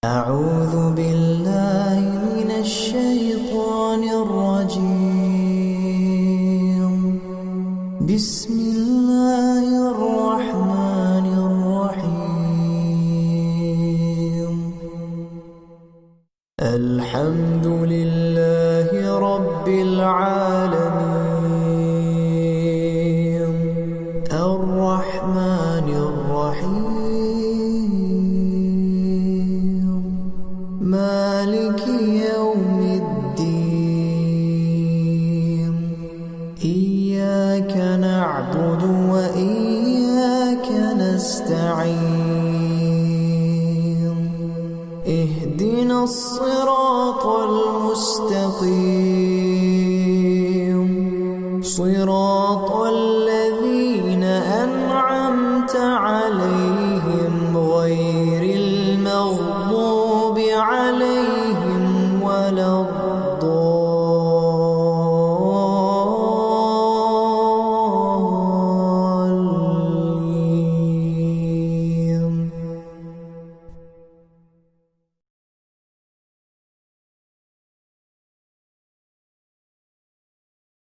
أعوذ بالله من الشيطان الرجيم. بسم الله الرحمن الرحيم. الحمد لله رب العالمين الرحمن الرحيم مالك يوم الدين. إياك نعبد وإياك نستعين. اهدنا الصراط المستقيم صراط الذين أنعمت عليهم غير المغضوب عليهم